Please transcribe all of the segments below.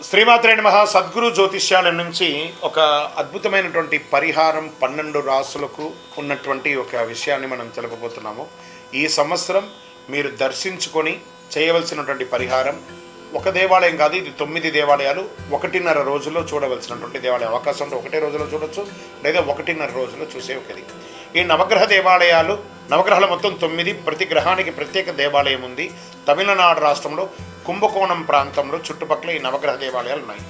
శ్రీమాత్రే నమః. సద్గురు జ్యోతిష్యాల నుంచి ఒక అద్భుతమైనటువంటి పరిహారం 12 రాసులకు ఉన్నటువంటి ఒక విషయాన్ని మనం తెలుపబోతున్నాము. ఈ సంవత్సరం మీరు దర్శించుకొని చేయవలసినటువంటి పరిహారం ఒక దేవాలయం కాదు, ఇది 9 దేవాలయాలు 1.5 రోజుల్లో చూడవలసినటువంటి దేవాలయం. అవకాశం ఉంటే ఒకటే రోజులో చూడొచ్చు, లేదా 1.5 రోజుల్లో చూసే ఒకటి. ఈ నవగ్రహ దేవాలయాలు, నవగ్రహాలు మొత్తం 9, ప్రతి గ్రహానికి ప్రత్యేక దేవాలయం ఉంది. తమిళనాడు రాష్ట్రంలో కుంభకోణం ప్రాంతంలో చుట్టుపక్కల ఈ నవగ్రహ దేవాలయాలు ఉన్నాయి.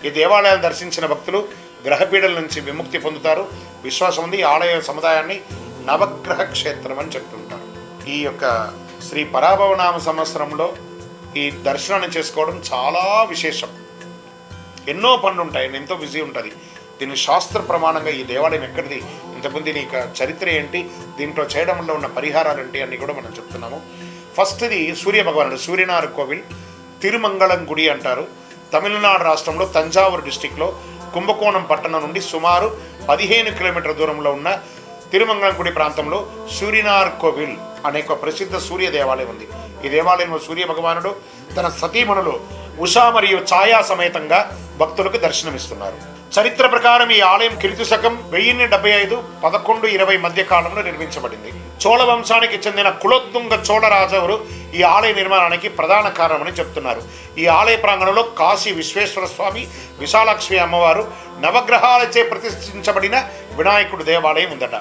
ఈ దేవాలయాలు దర్శించిన భక్తులు గ్రహపీడల నుంచి విముక్తి పొందుతారు. విశ్వాసం ఉంది. ఈ ఆలయ సముదాయాన్ని నవగ్రహ క్షేత్రం అని చెప్తుంటారు. ఈ యొక్క శ్రీ పరాభవనామ సంవత్సరంలో ఈ దర్శనాన్ని చేసుకోవడం చాలా విశేషం. ఎన్నో పనులు ఉంటాయి, ఎంతో బిజీ ఉంటుంది. దీని శాస్త్ర ప్రమాణంగా ఈ దేవాలయం ఎక్కడిది, ఇంతకుముందు దీని చరిత్ర ఏంటి, దీంట్లో చేయడం వల్ల ఉన్న పరిహారాలు ఏంటి అన్నీ కూడా మనం చెప్తున్నాము. ఫస్ట్ ఇది సూర్య భగవానుడు, సూర్యనారాయణ కోవిల్, తిరుమంగళం గుడి అంటారు. తమిళనాడు రాష్ట్రంలో తంజావూరు డిస్టిక్లో కుంభకోణం పట్టణం నుండి సుమారు 15 కిలోమీటర్ల దూరంలో ఉన్న తిరుమంగళం గుడి ప్రాంతంలో సూర్యనారాయణ కోవిల్ అనే ఒక ప్రసిద్ధ సూర్య దేవాలయం ఉంది. ఈ దేవాలయంలో సూర్య భగవానుడు తన సతీమణులు ఉషా మరియు ఛాయా సమేతంగా భక్తులకు దర్శనమిస్తున్నారు. చరిత్ర ప్రకారం ఈ ఆలయం క్రీస్తు శకం 1075 1120 మధ్య కాలంలో నిర్మించబడింది. చోళ వంశానికి చెందిన కులోత్తుంగ చోళరాజులు ఈ ఆలయ నిర్మాణానికి ప్రధాన కారణమని చెప్తున్నారు. ఈ ఆలయ ప్రాంగణంలో కాశీ విశ్వేశ్వర స్వామి, విశాలాక్షి అమ్మవారు, నవగ్రహాలచే ప్రతిష్ఠించబడిన వినాయకుడు దేవాలయం ఉందట.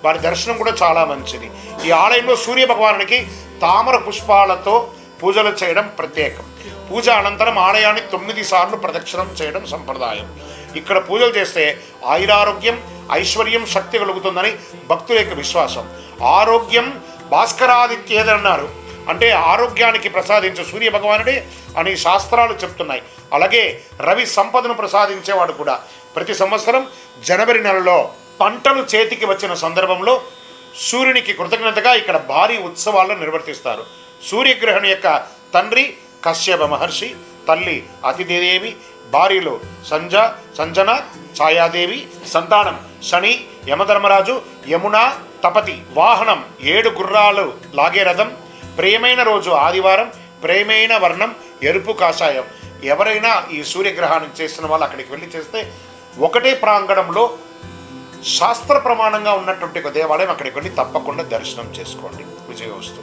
వారి దర్శనం కూడా చాలా మంచిది. ఈ ఆలయంలో సూర్య భగవానునికి తామర పుష్పాలతో పూజలు చేయడం ప్రత్యేకం. పూజ అనంతరం ఆలయాన్ని 9 సార్లు ప్రదక్షిణం చేయడం సంప్రదాయం. ఇక్కడ పూజలు చేస్తే ఆయురారోగ్యం, ఐశ్వర్యం, శక్తి కలుగుతుందని భక్తుల యొక్క విశ్వాసం. ఆరోగ్యం భాస్కరాదిత్యేదన్నారు, అంటే ఆరోగ్యానికి ప్రసాదించే సూర్య భగవానుడే అని శాస్త్రాలు చెప్తున్నాయి. అలాగే రవి సంపదను ప్రసాదించేవాడు కూడా. ప్రతి సంవత్సరం జనవరి నెలలో పంటలు చేతికి వచ్చిన సందర్భంలో సూర్యునికి కృతజ్ఞతగా ఇక్కడ భారీ ఉత్సవాలను నిర్వర్తిస్తారు. సూర్యగ్రహణం యొక్క తండ్రి కశ్యప మహర్షి, తల్లి అతిథిదేవి, భార్యలు సంజన, ఛాయాదేవి, సంతానం శని, యమధర్మరాజు, యమున, తపతి, వాహనం 7 గుర్రాలు లాగే రథం, ప్రియమైన రోజు ఆదివారం, ప్రియమైన వర్ణం ఎరుపు కాషాయం. ఎవరైనా ఈ సూర్యగ్రహణం చేసిన వాళ్ళు అక్కడికి వెళ్ళి చేస్తే ఒకటే ప్రాంగణంలో శాస్త్ర ప్రమాణంగా ఉన్నటువంటి ఒక దేవాలయం, అక్కడికి వెళ్ళి తప్పకుండా దర్శనం చేసుకోండి. విజయోస్తు.